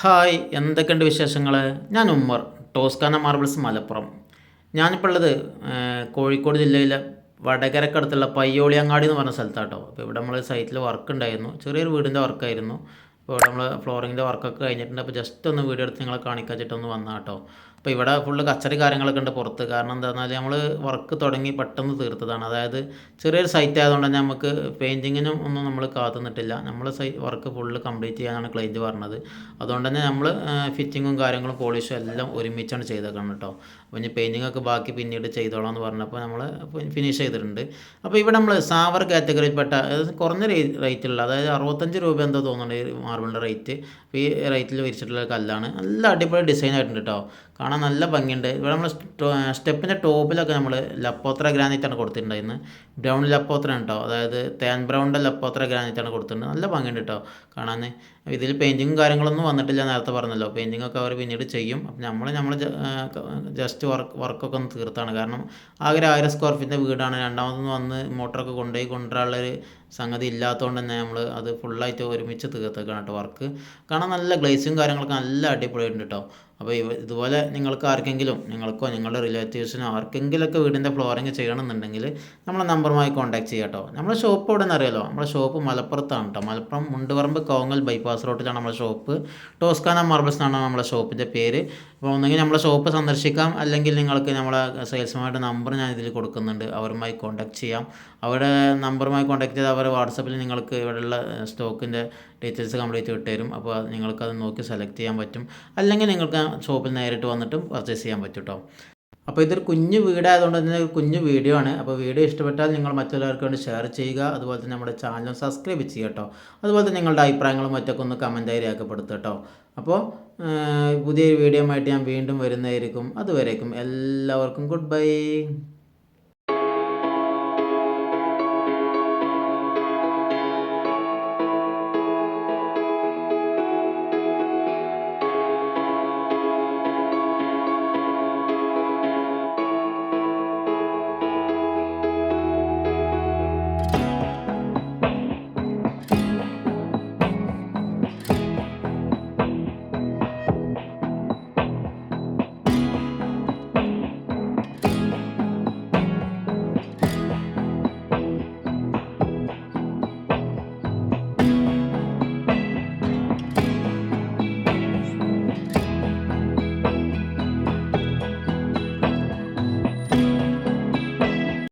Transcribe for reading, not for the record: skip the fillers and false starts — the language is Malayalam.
ഹായ്, എന്തൊക്കെയുണ്ട് വിശേഷങ്ങൾ? ഞാൻ ഉമ്മർ, ടോസ്കാന മാർബിൾസ് മലപ്പുറം. ഞാനിപ്പോൾ ഉള്ളത് കോഴിക്കോട് ജില്ലയിലെ വടകരക്കടുത്തുള്ള പയ്യോളിയങ്ങാടി എന്ന് പറഞ്ഞ സ്ഥലത്താട്ടോ. അപ്പോൾ ഇവിടെ നമ്മൾ സൈറ്റിൽ വർക്ക് ഉണ്ടായിരുന്നു, ചെറിയൊരു വീടിൻ്റെ വർക്കായിരുന്നു. അപ്പോൾ ഇവിടെ നമ്മൾ ഫ്ലോറിങ്ങിൻ്റെ വർക്കൊക്കെ കഴിഞ്ഞിട്ടുണ്ട്. അപ്പോൾ ജസ്റ്റ് ഒന്ന് വീഡിയോ എടുത്ത് നിങ്ങളെ കാണിക്കാൻ വെച്ചിട്ടൊന്ന് വന്നാൽ കേട്ടോ. അപ്പോൾ ഇവിടെ ഫുള്ള് കച്ചറി കാര്യങ്ങളൊക്കെ ഉണ്ട് പുറത്ത്. കാരണം എന്താ പറഞ്ഞാൽ നമ്മൾ വർക്ക് തുടങ്ങി പെട്ടെന്ന് തീർത്തതാണ്. അതായത് ചെറിയൊരു സൈറ്റ് ആയതുകൊണ്ട് തന്നെ നമുക്ക് പെയിൻറ്റിങ്ങിനും ഒന്നും നമ്മൾ കാത്തു നിന്നിട്ടില്ല. നമ്മൾ വർക്ക് ഫുള്ള് കംപ്ലീറ്റ് ചെയ്യാനാണ് ക്ലയൻറ്റ് പറഞ്ഞത്. അതുകൊണ്ട് തന്നെ നമ്മൾ ഫിറ്റിങ്ങും കാര്യങ്ങളും പോളിഷും എല്ലാം ഒരുമിച്ചാണ് ചെയ്തേക്കണം കേട്ടോ. അപ്പോൾ ഇനി പെയിൻറ്റിംഗ് ഒക്കെ ബാക്കി പിന്നീട് ചെയ്തോളാം എന്ന് പറഞ്ഞപ്പോൾ നമ്മൾ ഫിനിഷ് ചെയ്തിട്ടുണ്ട്. അപ്പോൾ ഇവിടെ നമ്മൾ സാവർ കാറ്റഗറിയിൽപ്പെട്ട കുറഞ്ഞ റേറ്റുള്ള, അതായത് 65 രൂപ എന്തോ തോന്നുന്നുണ്ട് ഈ മാർബിളിൻ്റെ റേറ്റ്. അപ്പോൾ ഈ റേറ്റിൽ വിരിച്ചിട്ടുള്ള കല്ലാണ്. നല്ല അടിപൊളി ഡിസൈൻ ആയിട്ടുണ്ട് കേട്ടോ. കാണാൻ നല്ല ഭംഗിയുണ്ട്. ഇവിടെ നമ്മൾ സ്റ്റെപ്പിൻ്റെ ടോപ്പിലൊക്കെ നമ്മൾ ലപ്പോത്ര ഗ്രാനൈറ്റാണ് കൊടുത്തിട്ടുണ്ടായിരുന്നത്. ബ്രൗൺ ലപ്പോത്രയാണ് കേട്ടോ, അതായത് തേൻ ബ്രൗണിൻ്റെ ലപ്പോത്ര ഗ്രാനൈറ്റാണ് കൊടുത്തിട്ടുണ്ട്. നല്ല ഭംഗിയുണ്ട് കേട്ടോ കാണാൻ. ഇതിൽ പെയിൻറ്റിങ്ങും കാര്യങ്ങളൊന്നും വന്നിട്ടില്ല, നേരത്തെ പറഞ്ഞല്ലോ. പെയിൻറ്റിങ്ങൊക്കെ അവർ പിന്നീട് ചെയ്യും. അപ്പം നമ്മൾ ജസ്റ്റ് വർക്കൊക്കെ ഒന്ന് തീർത്താണ്. കാരണം ആകെ 1000 സ്ക്വയർ ഫീറ്റിൻ്റെ വീടാണ്. രണ്ടാമതൊന്ന് വന്ന് മോട്ടറൊക്കെ കൊണ്ടുപോകാനുള്ളൊരു സംഗതി ഇല്ലാത്തതുകൊണ്ട് തന്നെ നമ്മൾ അത് ഫുള്ളായിട്ട് ഒരുമിച്ച് തീർത്തേക്കാണ് കേട്ടോ വർക്ക്. കാണാൻ നല്ല ഗ്ലേസും കാര്യങ്ങളൊക്കെ നല്ല അടിപൊളിയായിട്ടുണ്ട് കേട്ടോ. അപ്പോൾ ഇതുപോലെ നിങ്ങൾക്ക് ആർക്കെങ്കിലും, നിങ്ങൾക്കോ നിങ്ങളുടെ റിലേറ്റീവ്സിനോ ആർക്കെങ്കിലുമൊക്കെ വീടിൻ്റെ ഫ്ലോറിങ് ചെയ്യണമെന്നുണ്ടെങ്കിൽ നമ്മളെ നമ്പറുമായി കോൺടാക്ട് ചെയ്യാം കേട്ടോ. നമ്മുടെ ഷോപ്പ് എവിടെ നിന്ന് അറിയാലോ? നമ്മുടെ ഷോപ്പ് മലപ്പുറത്താണ് കേട്ടോ. മലപ്പുറം മുണ്ടുപറമ്പ് കോങ്ങൽ ബൈപ്പാസ് റോഡിലാണ് നമ്മുടെ ഷോപ്പ്. ടോസ്കാന മാർബിൾസ് എന്നാണ് നമ്മുടെ ഷോപ്പിൻ്റെ പേര്. അപ്പോൾ ഒന്നെങ്കിൽ നമ്മളെ ഷോപ്പ് സന്ദർശിക്കാം, അല്ലെങ്കിൽ നിങ്ങൾക്ക് നമ്മളെ സെയിൽസ്മാരുടെ നമ്പർ ഞാൻ ഇതിൽ കൊടുക്കുന്നുണ്ട്, അവരുമായി കോൺടാക്ട് ചെയ്യാം. അവരുടെ നമ്പറുമായി കോൺടാക്ട് ചെയ്ത് അവരുടെ വാട്സപ്പിൽ നിങ്ങൾക്ക് ഇവിടെയുള്ള സ്റ്റോക്കിൻ്റെ ഡീറ്റെയിൽസ് കംപ്ലീറ്റ് വിട്ടുതരും. അപ്പോൾ നിങ്ങൾക്കത് നോക്കി സെലക്ട് ചെയ്യാൻ പറ്റും. അല്ലെങ്കിൽ നിങ്ങൾക്ക് ഷോപ്പിൽ നേരിട്ട് വന്നിട്ടും പർച്ചേസ് ചെയ്യാൻ പറ്റും കേട്ടോ. അപ്പോൾ ഇതൊരു കുഞ്ഞു വീടായതുകൊണ്ട് തന്നെ ഒരു കുഞ്ഞു വീഡിയോ ആണ്. അപ്പോൾ വീഡിയോ ഇഷ്ടപ്പെട്ടാൽ നിങ്ങൾ മറ്റുള്ളവർക്ക് വേണ്ടി ഷെയർ ചെയ്യുക. അതുപോലെ തന്നെ നമ്മുടെ ചാനൽ സബ്സ്ക്രൈബ് ചെയ്യുക കേട്ടോ. അതുപോലെ തന്നെ നിങ്ങളുടെ അഭിപ്രായങ്ങളും മറ്റൊക്കെ ഒന്ന് കമൻറ്റായി രേഖപ്പെടുത്തുക കേട്ടോ. അപ്പോൾ പുതിയൊരു വീഡിയോ ആയിട്ട് ഞാൻ വീണ്ടും വരുന്നതായിരിക്കും. അതുവരേക്കും എല്ലാവർക്കും ഗുഡ് ബൈ.